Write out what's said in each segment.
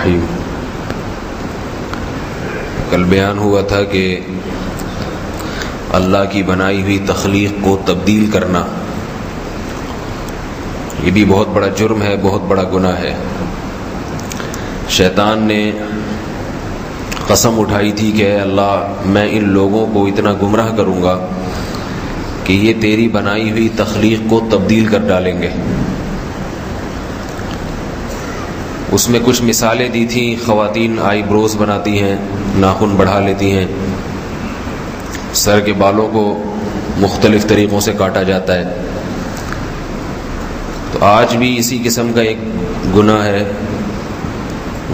الرحیم۔ کل بیان ہوا تھا کہ اللہ کی بنائی ہوئی تخلیق کو تبدیل کرنا یہ بھی بہت بڑا جرم ہے، بہت بڑا گناہ ہے۔ شیطان نے قسم اٹھائی تھی کہ اے اللہ میں ان لوگوں کو اتنا گمراہ کروں گا کہ یہ تیری بنائی ہوئی تخلیق کو تبدیل کر ڈالیں گے۔ اس میں کچھ مثالیں دی تھیں، خواتین آئی بروز بناتی ہیں، ناخن بڑھا لیتی ہیں، سر کے بالوں کو مختلف طریقوں سے کاٹا جاتا ہے۔ تو آج بھی اسی قسم کا ایک گناہ ہے،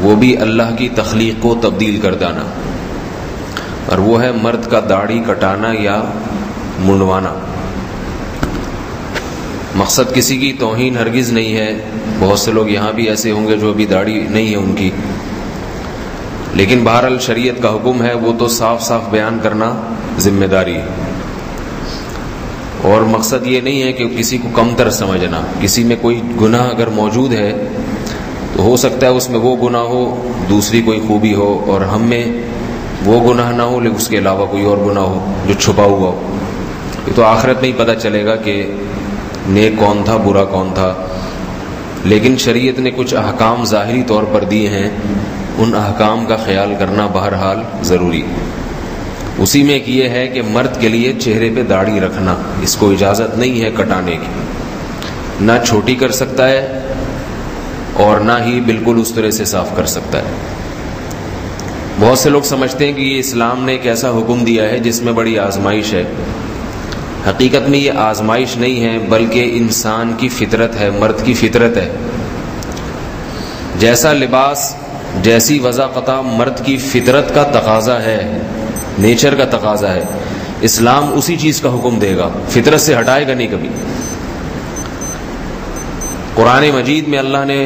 وہ بھی اللہ کی تخلیق کو تبدیل کر دینا، اور وہ ہے مرد کا داڑھی کٹانا یا منڈوانا۔ مقصد کسی کی توہین ہرگز نہیں ہے، بہت سے لوگ یہاں بھی ایسے ہوں گے جو ابھی داڑھی نہیں ہے ان کی، لیکن بہرحال شریعت کا حکم ہے وہ تو صاف صاف بیان کرنا ذمہ داری ہے۔ اور مقصد یہ نہیں ہے کہ کسی کو کمتر سمجھنا، کسی میں کوئی گناہ اگر موجود ہے تو ہو سکتا ہے اس میں وہ گناہ ہو، دوسری کوئی خوبی ہو، اور ہم میں وہ گناہ نہ ہو لیکن اس کے علاوہ کوئی اور گناہ ہو جو چھپا ہوا ہو۔ یہ تو آخرت میں ہی پتہ چلے گا کہ نیک کون تھا، برا کون تھا۔ لیکن شریعت نے کچھ احکام ظاہری طور پر دیے ہیں، ان احکام کا خیال کرنا بہرحال ضروری۔ اسی میں ایک یہ ہے کہ مرد کے لیے چہرے پہ داڑھی رکھنا، اس کو اجازت نہیں ہے کٹانے کی، نہ چھوٹی کر سکتا ہے اور نہ ہی بالکل اس طرح سے صاف کر سکتا ہے۔ بہت سے لوگ سمجھتے ہیں کہ یہ اسلام نے ایک ایسا حکم دیا ہے جس میں بڑی آزمائش ہے۔ حقیقت میں یہ آزمائش نہیں ہے، بلکہ انسان کی فطرت ہے، مرد کی فطرت ہے۔ جیسا لباس، جیسی وضاقتہ مرد کی فطرت کا تقاضا ہے، نیچر کا تقاضا ہے، اسلام اسی چیز کا حکم دے گا، فطرت سے ہٹائے گا نہیں کبھی۔ قرآن مجید میں اللہ نے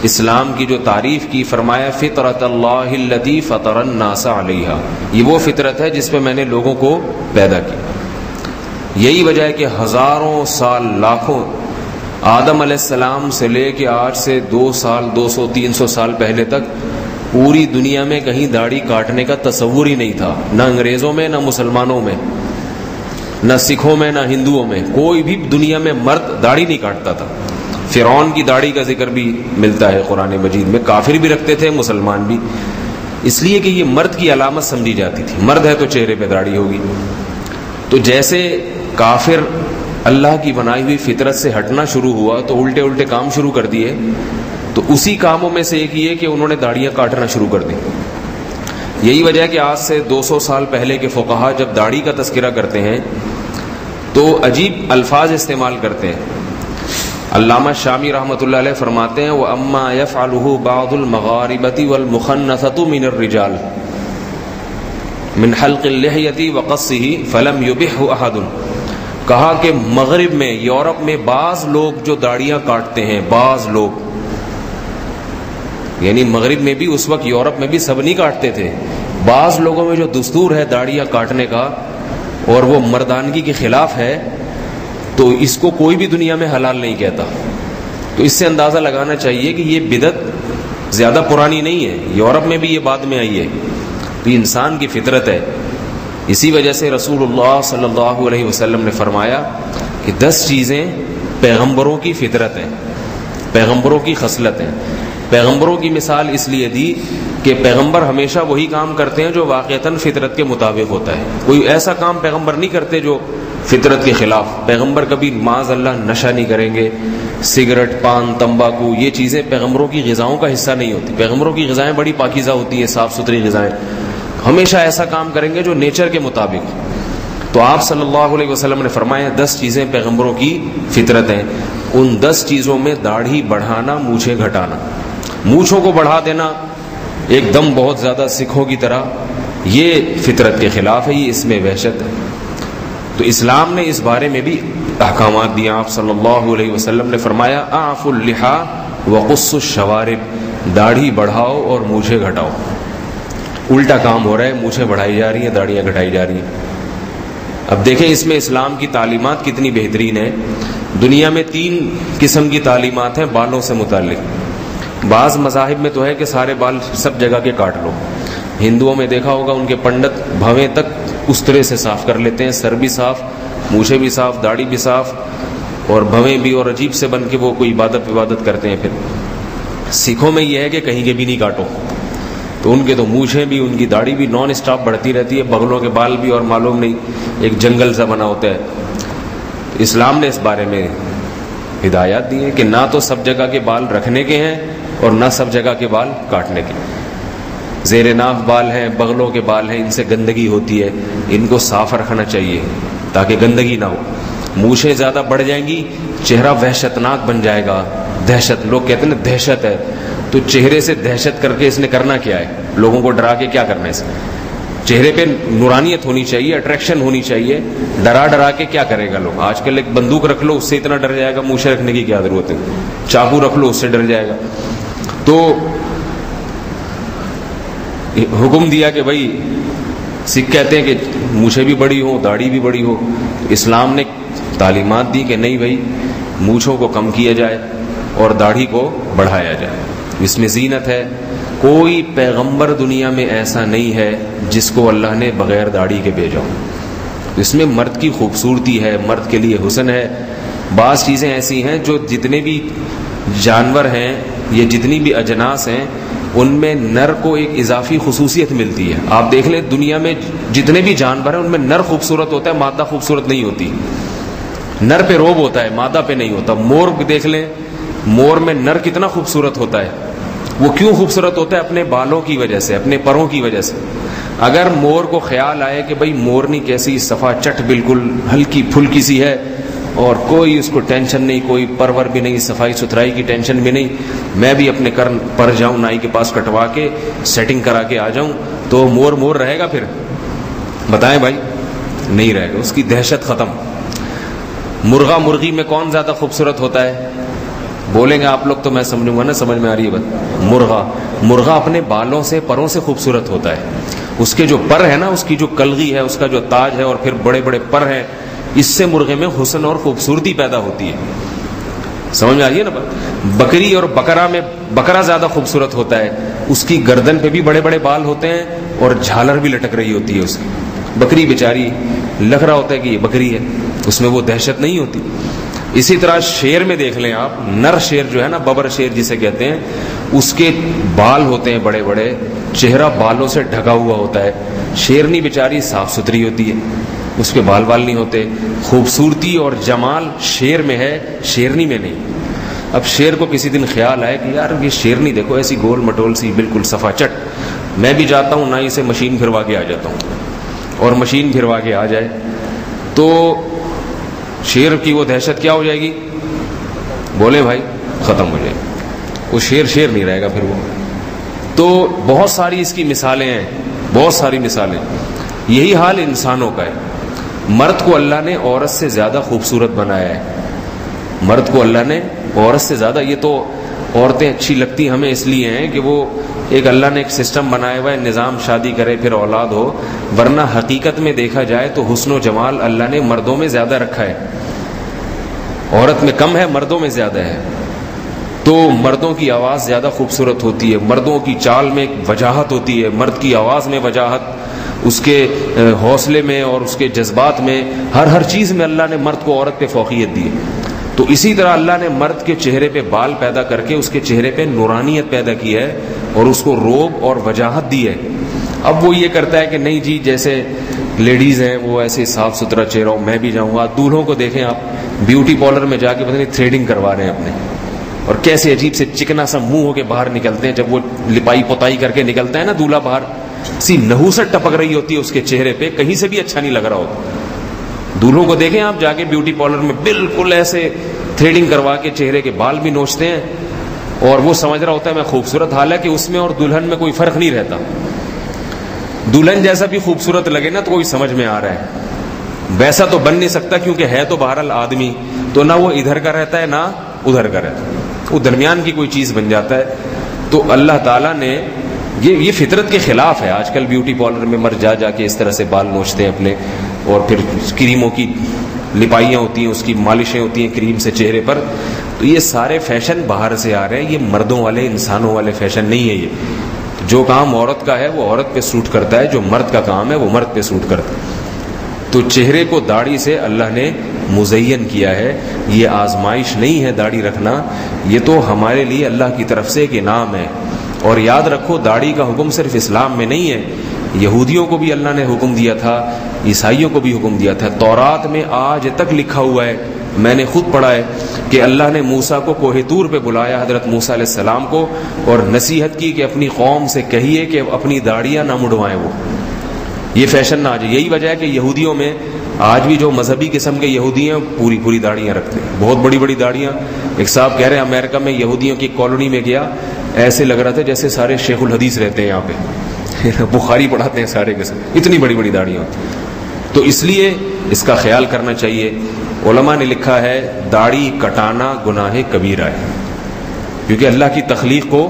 اسلام کی جو تعریف کی، فرمایا فطرت اللہ التی فطر الناس علیہا، یہ وہ فطرت ہے جس پہ میں نے لوگوں کو پیدا کی۔ یہی وجہ ہے کہ ہزاروں سال، لاکھوں، آدم علیہ السلام سے لے کے آج سے 200، 200، 300 سال پہلے تک پوری دنیا میں کہیں داڑھی کاٹنے کا تصور ہی نہیں تھا، نہ انگریزوں میں، نہ مسلمانوں میں، نہ سکھوں میں، نہ ہندوؤں میں، کوئی بھی دنیا میں مرد داڑھی نہیں کاٹتا تھا۔ فرعون کی داڑھی کا ذکر بھی ملتا ہے قرآن مجید میں، کافر بھی رکھتے تھے، مسلمان بھی، اس لیے کہ یہ مرد کی علامت سمجھی جاتی تھی، مرد ہے تو چہرے پہ داڑھی ہوگی۔ تو جیسے کافر اللہ کی بنائی ہوئی فطرت سے ہٹنا شروع ہوا تو الٹے الٹے کام شروع کر دیے، تو اسی کاموں میں سے ایک یہ کہ انہوں نے داڑیاں کاٹنا شروع کر دی۔ یہی وجہ ہے کہ آج سے 200 سال پہلے کے فقہا جب داڑھی کا تذکرہ کرتے ہیں تو عجیب الفاظ استعمال کرتے ہیں۔ علامہ شامی رحمۃ اللہ علیہ فرماتے ہیں وَأَمَّا يَفْعَلُهُ بَعْضُ الْمَغَارِبَةِ وَالْمُخَنَّثَةُ مِنَ الرِّجَالِ مِنْ حَلْقِ اللِّحْيَةِ وَقَصِّهِ فَلَمْ يُبِحْهُ أَحَدٌ، کہا کہ مغرب میں، یورپ میں بعض لوگ جو داڑیاں کاٹتے ہیں، بعض لوگ، یعنی مغرب میں بھی اس وقت، یورپ میں بھی سب نہیں کاٹتے تھے، بعض لوگوں میں جو دستور ہے داڑیاں کاٹنے کا اور وہ مردانگی کے خلاف ہے، تو اس کو کوئی بھی دنیا میں حلال نہیں کہتا۔ تو اس سے اندازہ لگانا چاہیے کہ یہ بدعت زیادہ پرانی نہیں ہے، یورپ میں بھی یہ بعد میں آئی ہے، تو یہ انسان کی فطرت ہے۔ اسی وجہ سے رسول اللہ صلی اللہ علیہ وسلم نے فرمایا کہ 10 چیزیں پیغمبروں کی فطرت ہیں، پیغمبروں کی خصلت ہیں۔ پیغمبروں کی مثال اس لیے دی کہ پیغمبر ہمیشہ وہی کام کرتے ہیں جو واقعتاً فطرت کے مطابق ہوتا ہے، کوئی ایسا کام پیغمبر نہیں کرتے جو فطرت کے خلاف۔ پیغمبر کبھی معاذ اللہ نشہ نہیں کریں گے، سگریٹ، پان، تمباکو، یہ چیزیں پیغمبروں کی غذاؤں کا حصہ نہیں ہوتی۔ پیغمبروں کی غذائیں بڑی پاکیزہ ہوتی ہیں، صاف ستھری غذائیں، ہمیشہ ایسا کام کریں گے جو نیچر کے مطابق۔ تو آپ صلی اللہ علیہ وسلم نے فرمایا 10 چیزیں پیغمبروں کی فطرت ہیں، ان 10 چیزوں میں داڑھی بڑھانا، مونچھیں گھٹانا۔ مونچھوں کو بڑھا دینا ایک دم بہت زیادہ سکھوں کی طرح، یہ فطرت کے خلاف ہے، یہ اس میں وحشت ہے۔ تو اسلام نے اس بارے میں بھی احکامات دیے۔ آپ صلی اللہ علیہ وسلم نے فرمایا اعفوا اللحى وقصوا الشوارب، داڑھی بڑھاؤ اور مونچھیں گھٹاؤ۔ الٹا کام ہو رہا ہے، مونچھیں بڑھائی جا رہی ہیں، داڑیاں گھٹائی جا رہی ہیں۔ اب دیکھیں اس میں اسلام کی تعلیمات کتنی بہترین ہے۔ دنیا میں 3 قسم کی تعلیمات ہیں بالوں سے متعلق۔ بعض مذاہب میں تو ہے کہ سارے بال سب جگہ کے کاٹ لو. ہندوؤں میں دیکھا ہوگا ان کے پنڈت بھویں تک اس طرح سے صاف کر لیتے ہیں, سر بھی صاف, مونچھیں بھی صاف, داڑھی بھی صاف, اور بھویں بھی, اور عجیب سے بن کے وہ کوئی عبادت کرتے ہیں. پھر سکھوں میں یہ ہے کہ کہیں کے بھی نہیں کاٹو, تو ان کے تو مونچھیں بھی, ان کی داڑھی بھی نان اسٹاپ بڑھتی رہتی ہے, بغلوں کے بال بھی, اور معلوم نہیں ایک جنگل سا بنا ہوتا ہے. اسلام نے اس بارے میں ہدایات دی ہیں کہ نہ تو سب جگہ کے بال رکھنے کے ہیں اور نہ سب جگہ کے بال کاٹنے کے. زیر ناف بال ہیں, بغلوں کے بال ہیں, ان سے گندگی ہوتی ہے, ان کو صاف رکھنا چاہیے تاکہ گندگی نہ ہو. مونچھیں زیادہ بڑھ جائیں گی, چہرہ وحشتناک بن جائے گا. دہشت, لوگ کہتے ہیں نا دہشت ہے, تو چہرے سے دہشت کر کے اس نے کرنا کیا ہے؟ لوگوں کو ڈرا کے کیا کرنا ہے؟ اس چہرے پہ نورانیت ہونی چاہیے, اٹریکشن ہونی چاہیے. ڈرا کے کیا کرے گا لوگ؟ آج کل ایک بندوق رکھ لو, اس سے اتنا ڈر جائے گا, مونچھیں رکھنے کی کیا ضرورت ہے؟ چاقو رکھ لو, اس سے ڈر جائے گا. تو حکم دیا کہ بھائی, سکھ کہتے ہیں کہ مونچھیں بھی بڑی ہو, داڑھی بھی بڑی ہو. اسلام نے تعلیمات دی کہ نہیں بھائی, مونچھوں کو کم کیا جائے اور داڑھی کو بڑھایا جائے. اس میں زینت ہے. کوئی پیغمبر دنیا میں ایسا نہیں ہے جس کو اللہ نے بغیر داڑھی کے بھیجا ہو. اس میں مرد کی خوبصورتی ہے, مرد کے لیے حسن ہے. بعض چیزیں ایسی ہیں جو جتنے بھی جانور ہیں یا جتنی بھی اجناس ہیں ان میں نر کو ایک اضافی خصوصیت ملتی ہے. آپ دیکھ لیں دنیا میں جتنے بھی جانور ہیں ان میں نر خوبصورت ہوتا ہے, مادہ خوبصورت نہیں ہوتی. نر پہ روب ہوتا ہے, مادہ پہ نہیں ہوتا. مور دیکھ لیں, مور میں نر کتنا خوبصورت ہوتا ہے. وہ کیوں خوبصورت ہوتا ہے؟ اپنے بالوں کی وجہ سے, اپنے پروں کی وجہ سے. اگر مور کو خیال آئے کہ بھائی مورنی کیسی صفا چٹ بالکل ہلکی پھلکی سی ہے اور کوئی اس کو ٹینشن نہیں, کوئی پرور بھی نہیں, صفائی ستھرائی کی ٹینشن بھی نہیں, میں بھی اپنے کرن پر جاؤں, نائی کے پاس کٹوا کے سیٹنگ کرا کے آ جاؤں, تو مور رہے گا پھر؟ بتائیں بھائی, نہیں رہے گا. اس کی دہشت ختم. مرغا مرغی میں کون زیادہ خوبصورت ہوتا ہے؟ بولیں گے آپ لوگ تو میں سمجھوں گا نا, سمجھ میں آ رہی ہے بات. مرغا اپنے بالوں سے, پروں سے خوبصورت ہوتا ہے. اس کے جو پر ہے نا, اس کی جو کلغی ہے, اس کا جو تاج ہے, اور پھر بڑے بڑے پر ہیں, اس سے مرغے میں حسن اور خوبصورتی پیدا ہوتی ہے. سمجھ میں آ رہی ہے نا بات. بکری اور بکرا میں بکرا زیادہ خوبصورت ہوتا ہے. اس کی گردن پہ بھی بڑے بڑے بال ہوتے ہیں اور جھالر بھی لٹک رہی ہوتی ہے اس کی. بکری بیچاری لگ رہا ہوتا ہے کہ یہ بکری ہے, اس میں وہ دہشت نہیں ہوتی. اسی طرح شیر میں دیکھ لیں آپ, نر شیر جو ہے نا, ببر شیر جسے کہتے ہیں, اس کے بال ہوتے ہیں بڑے بڑے, چہرہ بالوں سے ڈھکا ہوا ہوتا ہے. شیرنی بیچاری صاف ستھری ہوتی ہے, اس پہ بال نہیں ہوتے. خوبصورتی اور جمال شیر میں ہے, شیرنی میں نہیں. اب شیر کو کسی دن خیال آئے کہ یار یہ شیرنی دیکھو ایسی گول مٹول سی بالکل صفا چٹ, میں بھی جاتا ہوں نائی سے مشین پھروا کے آ جاتا ہوں, اور مشین پھروا کے آ جائے تو شیر کی وہ دہشت کیا ہو جائے گی؟ بولے بھائی, ختم ہو جائے. وہ شیر نہیں رہے گا پھر وہ. تو بہت ساری اس کی مثالیں ہیں, بہت ساری مثالیں. یہی حال انسانوں کا ہے. مرد کو اللہ نے عورت سے زیادہ خوبصورت بنایا ہے. مرد کو اللہ نے عورت سے زیادہ, یہ تو عورتیں اچھی لگتی ہمیں اس لیے ہیں کہ وہ ایک اللہ نے ایک سسٹم بنایا ہوا ہے, نظام, شادی کرے پھر اولاد ہو. ورنہ حقیقت میں دیکھا جائے تو حسن و جمال اللہ نے مردوں میں زیادہ رکھا ہے, عورت میں کم ہے, مردوں میں زیادہ ہے. تو مردوں کی آواز زیادہ خوبصورت ہوتی ہے, مردوں کی چال میں ایک وجاہت ہوتی ہے, مرد کی آواز میں وجاہت, اس کے حوصلے میں اور اس کے جذبات میں, ہر چیز میں اللہ نے مرد کو عورت پہ فوقیت دی ہے. تو اسی طرح اللہ نے مرد کے چہرے پہ بال پیدا کر کے اس کے چہرے پہ نورانیت پیدا کی ہے اور اس کو روب اور وجاہت دی ہے. اب وہ یہ کرتا ہے کہ نہیں جی, جیسے لیڈیز ہیں وہ ایسے صاف ستھرا چہرہ, میں بھی جاؤں گا. دولہوں کو دیکھیں آپ, بیوٹی پارلر میں جا کے پتہ نہیں تھریڈنگ کروا رہے ہیں اپنے, اور کیسے عجیب سے چکنا سا منہ ہو کے باہر نکلتے ہیں. جب وہ لپائی پوتائی کر کے نکلتا ہے نا دولہا باہر, سی نحوست ٹپک رہی ہوتی ہے اس کے چہرے پہ, کہیں سے بھی اچھا نہیں لگ رہا ہوتا. دولہوں کو دیکھیں آپ جا کے بیوٹی پارلر میں, بالکل ایسے تھریڈنگ کروا کے چہرے کے بال بھی نوچتے ہیں, اور وہ سمجھ رہا ہوتا ہے میں خوبصورت. حالانکہ اس میں اور دلہن میں کوئی فرق نہیں رہتا. دلہن جیسا بھی خوبصورت لگے نا تو کوئی سمجھ میں آ رہا ہے, ویسا تو بن نہیں سکتا کیونکہ ہے تو بہرحال آدمی, تو نہ وہ ادھر کا رہتا ہے نہ ادھر کا رہتا ہے, وہ درمیان کی کوئی چیز بن جاتا ہے. تو اللہ تعالیٰ نے یہ فطرت کے خلاف ہے. آج کل بیوٹی پارلر میں مرد جا کے اس طرح سے بال نوچتے ہیں اپنے, اور پھر کریموں کی لپائیاں ہوتی ہیں، اس کی مالشیں ہوتی ہیں کریم سے چہرے پر. تو یہ سارے فیشن باہر سے آ رہے ہیں، یہ مردوں والے انسانوں والے فیشن نہیں ہے. یہ جو کام عورت کا ہے وہ عورت پہ سوٹ کرتا ہے، جو مرد کا کام ہے وہ مرد پہ سوٹ کرتا ہے. تو چہرے کو داڑھی سے اللہ نے مزین کیا ہے. یہ آزمائش نہیں ہے داڑھی رکھنا، یہ تو ہمارے لیے اللہ کی طرف سے ایک انعام ہے. اور یاد رکھو داڑھی کا حکم صرف اسلام میں نہیں ہے، یہودیوں کو بھی اللہ نے حکم دیا تھا، عیسائیوں کو بھی حکم دیا تھا. تورات میں آج تک لکھا ہوا ہے، میں نے خود پڑھا ہے کہ اللہ نے موسیٰ کو کوہ طور پہ بلایا، حضرت موسیٰ علیہ السلام کو، اور نصیحت کی کہ اپنی قوم سے کہیے کہ اپنی داڑیاں نہ مڑوائیں، وہ یہ فیشن نہ آ جائے. یہی وجہ ہے کہ یہودیوں میں آج بھی جو مذہبی قسم کے یہودی ہیں پوری پوری داڑیاں رکھتے ہیں، بہت بڑی بڑی داڑیاں. ایک صاحب کہہ رہے ہیں امریکہ میں یہودیوں کی کالونی میں گیا، ایسے لگ رہا تھا جیسے سارے شیخ الحدیث رہتے ہیں یہاں پہ، بخاری پڑھاتے ہیں سارے قسم، اتنی بڑی بڑی داڑیاں. تو اس لیے اس کا خیال کرنا چاہیے. علماء نے لکھا ہے داڑھی کٹانا گناہ کبیرہ ہے، کیونکہ اللہ کی تخلیق کو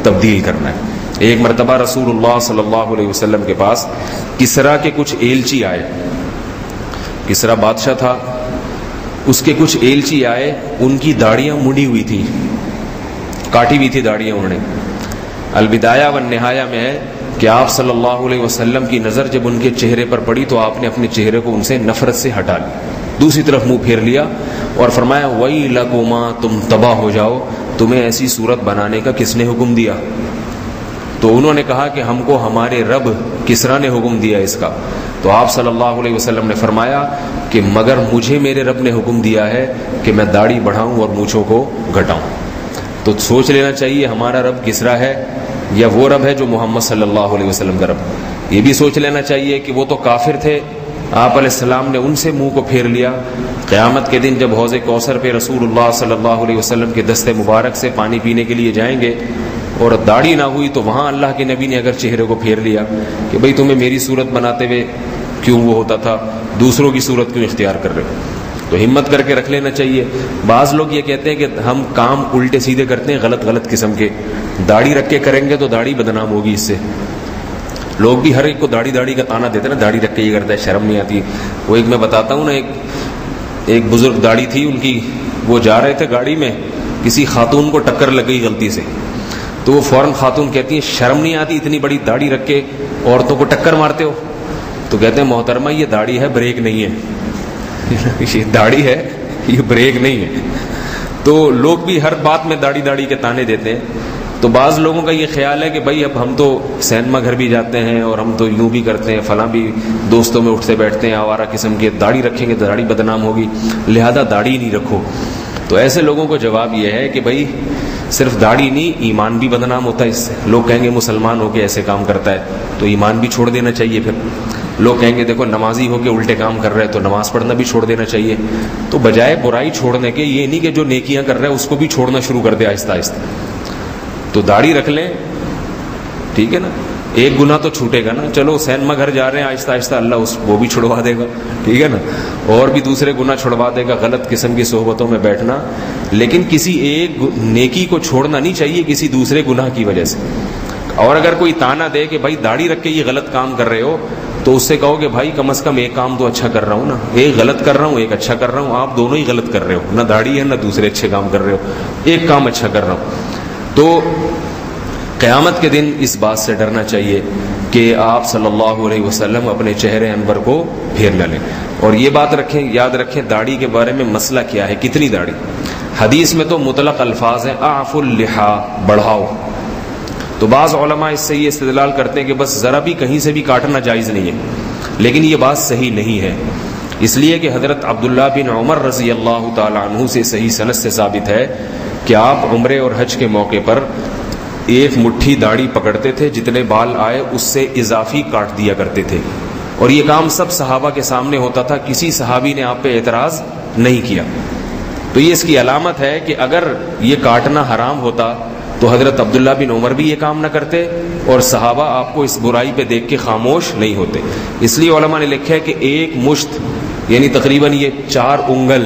تبدیل کرنا ہے. ایک مرتبہ رسول اللہ صلی اللہ علیہ وسلم کے پاس کسرا کے کچھ ایلچی آئے. کسرا بادشاہ تھا، اس کے کچھ ایلچی آئے، ان کی داڑیاں مڑی ہوئی تھی، کاٹی ہوئی تھی داڑیاں انہوں نے. البدایہ والنہایہ میں ہے کہ آپ صلی اللہ علیہ وسلم کی نظر جب ان کے چہرے پر پڑی تو آپ نے اپنے چہرے کو ان سے نفرت سے ہٹا لی، دوسری طرف منہ پھیر لیا اور فرمایا وَيْلَكُمَا، تم تباہ ہو جاؤ، تمہیں ایسی صورت بنانے کا کس نے حکم دیا؟ تو انہوں نے کہا کہ ہم کو ہمارے رب کسرا نے حکم دیا اس کا. تو آپ صلی اللہ علیہ وسلم نے فرمایا کہ مگر مجھے میرے رب نے حکم دیا ہے کہ میں داڑھی بڑھاؤں اور مونچھوں کو گھٹاؤں. تو سوچ لینا چاہیے ہمارا رب کسرا ہے یا وہ رب ہے جو محمد صلی اللہ علیہ وسلم کا رب. یہ بھی سوچ لینا چاہیے کہ وہ تو کافر تھے، آپ علیہ السلام نے ان سے منہ کو پھیر لیا. قیامت کے دن جب حوض کوثر پہ رسول اللہ صلی اللہ علیہ وسلم کے دست مبارک سے پانی پینے کے لیے جائیں گے اور داڑھی نہ ہوئی تو وہاں اللہ کے نبی نے اگر چہرے کو پھیر لیا کہ بھئی تمہیں میری صورت بناتے ہوئے کیوں وہ ہوتا تھا، دوسروں کی صورت کیوں اختیار کر رہے ہو؟ تو ہمت کر کے رکھ لینا چاہیے. بعض لوگ یہ کہتے ہیں کہ ہم کام الٹے سیدھے کرتے ہیں، غلط قسم کے. داڑھی رکھ کے کریں گے تو داڑھی بدنام ہوگی اس سے. لوگ بھی ہر ایک کو داڑھی کا تانا دیتے ہیں نا، داڑھی رکھ کے یہ کرتا ہے، شرم نہیں آتی. وہ ایک میں بتاتا ہوں نا، ایک بزرگ داڑھی تھی ان کی، وہ جا رہے تھے گاڑی میں، کسی خاتون کو ٹکر لگ گئی غلطی سے. تو وہ فوراً خاتون کہتی ہیں شرم نہیں آتی اتنی بڑی داڑھی رکھ کے عورتوں کو ٹکر مارتے ہو؟ تو کہتے ہیں محترمہ یہ داڑھی ہے، بریک نہیں ہے. یہ داڑھی ہے، یہ بریک نہیں ہے. تو لوگ بھی ہر بات میں داڑھی کے تانے دیتے ہیں. تو بعض لوگوں کا یہ خیال ہے کہ بھائی اب ہم تو سینما گھر بھی جاتے ہیں اور ہم تو یوں بھی کرتے ہیں، فلاں بھی دوستوں میں اٹھتے بیٹھتے ہیں آوارہ قسم کے، داڑھی رکھیں گے تو داڑھی بدنام ہوگی، لہذا داڑھی نہیں رکھو. تو ایسے لوگوں کو جواب یہ ہے کہ بھائی صرف داڑھی نہیں، ایمان بھی بدنام ہوتا ہے اس سے. لوگ کہیں گے مسلمان ہو کے ایسے کام کرتا ہے تو ایمان بھی چھوڑ دینا چاہیے. پھر لوگ کہیں گے دیکھو نمازی ہو کے الٹے کام کر رہے ہیں تو نماز پڑھنا بھی چھوڑ دینا چاہیے. تو بجائے برائی چھوڑنے کے یہ نہیں کہ جو نیکیاں کر رہے ہیں اس کو بھی چھوڑنا شروع کر دے آہستہ آہستہ. تو داڑھی رکھ لیں، ٹھیک ہے نا، ایک گناہ تو چھوٹے گا نا. چلو سینما گھر جا رہے ہیں، آہستہ آہستہ اللہ وہ بھی چھڑوا دے گا، ٹھیک ہے نا، اور بھی دوسرے گناہ چھڑوا دے گا، غلط قسم کی صحبتوں میں بیٹھنا. لیکن کسی ایک نیکی کو چھوڑنا نہیں چاہیے کسی دوسرے گناہ کی وجہ سے. اور اگر کوئی تانا دے کہ بھائی داڑھی رکھ کے یہ غلط کام کر رہے ہو تو اس سے کہو کہ بھائی کم از کم ایک کام تو اچھا کر رہا ہوں نا، ایک غلط کر رہا ہوں ایک اچھا کر رہا ہوں. آپ دونوں ہی غلط کر رہے ہو، نہ داڑھی ہے نہ دوسرے اچھے کام کر رہے ہو، ایک کام اچھا کر رہا ہوں. تو قیامت کے دن اس بات سے ڈرنا چاہیے کہ آپ صلی اللہ علیہ وسلم اپنے چہرے انور کو پھیر نہ لیں. اور یہ بات رکھیں، یاد رکھیں داڑھی کے بارے میں مسئلہ کیا ہے، کتنی داڑھی. حدیث میں تو مطلق الفاظ ہیں اعفوا اللحا، بڑھاؤ. تو بعض علماء اس سے یہ استدلال کرتے ہیں کہ بس ذرا بھی کہیں سے بھی کاٹنا جائز نہیں ہے، لیکن یہ بات صحیح نہیں ہے. اس لیے کہ حضرت عبداللہ بن عمر رضی اللہ تعالی عنہ سے صحیح سند سے ثابت ہے کہ آپ عمرے اور حج کے موقع پر ایک مٹھی داڑھی پکڑتے تھے، جتنے بال آئے اس سے اضافی کاٹ دیا کرتے تھے. اور یہ کام سب صحابہ کے سامنے ہوتا تھا، کسی صحابی نے آپ پہ اعتراض نہیں کیا. تو یہ اس کی علامت ہے کہ اگر یہ کاٹنا حرام ہوتا تو حضرت عبداللہ بن عمر بھی یہ کام نہ کرتے اور صحابہ آپ کو اس برائی پہ دیکھ کے خاموش نہیں ہوتے. اس لیے علماء نے لکھا ہے کہ ایک مشت یعنی تقریباً یہ 4 انگل،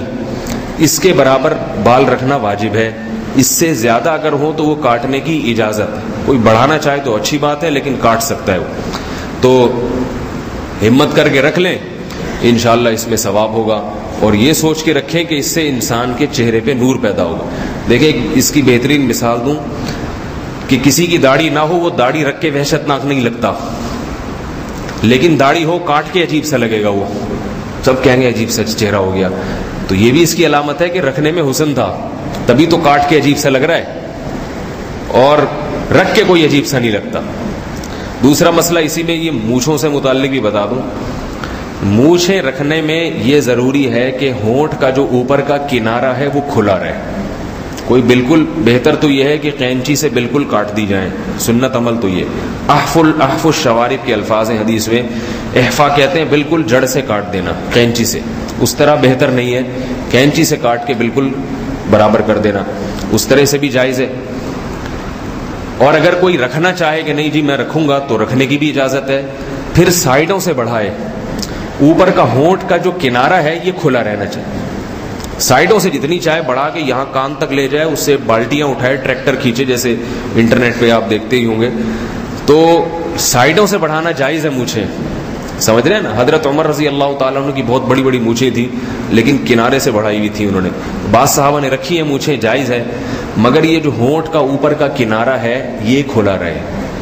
اس کے برابر بال رکھنا واجب ہے. اس سے زیادہ اگر ہو تو وہ کاٹنے کی اجازت ہے. کوئی بڑھانا چاہے تو اچھی بات ہے، لیکن کاٹ سکتا ہے وہ. تو ہمت کر کے رکھ لیں، انشاءاللہ اس میں ثواب ہوگا. اور یہ سوچ کے رکھیں کہ اس سے انسان کے چہرے پہ نور پیدا ہوگا. دیکھیں اس کی بہترین مثال دوں کہ کسی کی داڑھی نہ ہو، وہ داڑھی رکھ کے وحشت ناک نہیں لگتا، لیکن داڑھی ہو کاٹ کے عجیب سا لگے گا، وہ سب کہیں گے عجیب سا چہرہ ہو گیا. تو یہ بھی اس کی علامت ہے کہ رکھنے میں حسن تھا، تبھی تو کاٹ کے عجیب سا لگ رہا ہے، اور رکھ کے کوئی عجیب سا نہیں لگتا. دوسرا مسئلہ اسی میں یہ مونچھوں سے متعلق بھی بتا دوں. مونچھیں رکھنے میں یہ ضروری ہے کہ ہونٹ کا جو اوپر کا کنارہ ہے وہ کھلا رہے. کوئی بالکل بہتر تو یہ ہے کہ قینچی سے بالکل کاٹ دی جائیں، سنت عمل تو یہ احف الشوارب کے الفاظ ہیں حدیث میں. احفا کہتے ہیں بالکل جڑ سے کاٹ دینا قینچی سے، اس طرح بہتر نہیں ہے، قینچی سے کاٹ کے بالکل برابر کر دینا، اس طرح سے بھی جائز ہے. اور اگر کوئی رکھنا چاہے کہ نہیں جی میں رکھوں گا تو رکھنے کی بھی اجازت ہے. پھر سائڈوں سے بڑھائے، اوپر کا ہونٹ کا جو کنارہ ہے یہ کھلا رہنا چاہیے. سائڈوں سے جتنی چاہے بڑھا کے یہاں کان تک لے جائے، اس سے بالٹیاں اٹھائے، ٹریکٹر کھینچے، جیسے انٹرنیٹ پہ آپ دیکھتے ہی ہوں گے. تو سائڈوں سے بڑھانا جائز ہے مونچھیں، سمجھ رہے ہیں نا. حضرت عمر رضی اللہ تعالیٰ عنہ کی بہت بڑی بڑی مونچھیں تھیں، لیکن کنارے سے بڑھائی ہوئی تھی انہوں نے. بعض صحابہ نے رکھی ہیں مونچھیں، جائز ہے، مگر یہ جو ہونٹ کا اوپر کا کنارہ ہے یہ کھلا رہے،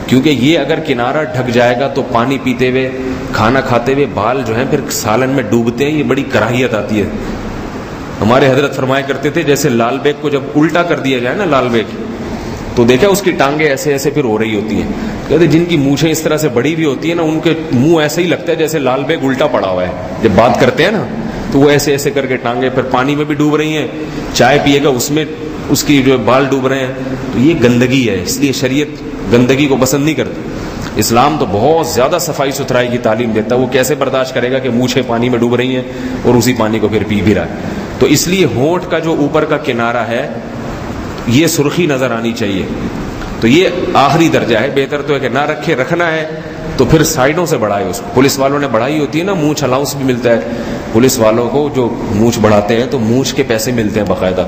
کیونکہ یہ اگر کنارہ ڈھک جائے گا تو پانی پیتے ہوئے، کھانا کھاتے ہوئے بال جو ہیں پھر سالن میں ڈوبتے ہیں، یہ بڑی کراہیت آتی ہے. ہمارے حضرت فرمایا کرتے تھے جیسے لال بیگ کو جب الٹا کر دیا جائے نا، لال بیگ تو دیکھا اس کی ٹانگیں ایسے ایسے پھر ہو رہی ہوتی ہیں. کہتے جن کی مونچھیں اس طرح سے بڑی ہوئی ہوتی ہیں نا، ان کے منہ ایسے ہی لگتا ہے جیسے لال بیگ الٹا پڑا ہوا ہے. جب بات کرتے ہیں نا تو وہ ایسے ایسے کر کے ٹانگیں پھر پانی میں بھی ڈوب رہی ہیں، چائے پیے گا اس میں اس کی جو بال ڈوب رہے ہیں. تو یہ گندگی ہے، اس لیے شریعت گندگی کو پسند نہیں کرتی. اسلام تو بہت زیادہ صفائی ستھرائی کی تعلیم دیتا ہے. وہ کیسے برداشت کرے گا کہ مونچھیں پانی میں ڈوب رہی ہیں اور اسی پانی کو پھر پی بھی رہا ہے. تو اس لیے ہونٹ کا جو اوپر کا کنارہ ہے یہ سرخی نظر آنی چاہیے. تو یہ آخری درجہ ہے، بہتر تو ہے کہ نہ رکھے. رکھنا ہے تو پھر سائڈوں سے بڑھائے اس کو. پولیس والوں نے بڑھائی ہوتی ہے نا، مونچھ الاؤنس بھی ملتا ہے پولیس والوں کو، جو مونچھ بڑھاتے ہیں تو مونچھ کے پیسے ملتے ہیں باقاعدہ.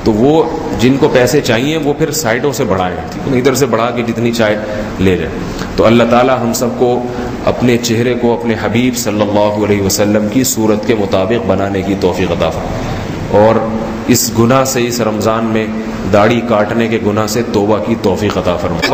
تو وہ جن کو پیسے چاہیے وہ پھر سائڈوں سے بڑھائیں، ادھر سے بڑھا کے جتنی چاہے لے جائیں. تو اللہ تعالی ہم سب کو اپنے چہرے کو اپنے حبیب صلی اللہ علیہ وسلم کی صورت کے مطابق بنانے کی توفیق عطا فرمائے، اور اس گناہ سے، اس رمضان میں داڑھی کاٹنے کے گناہ سے توبہ کی توفیق عطا فرمائے.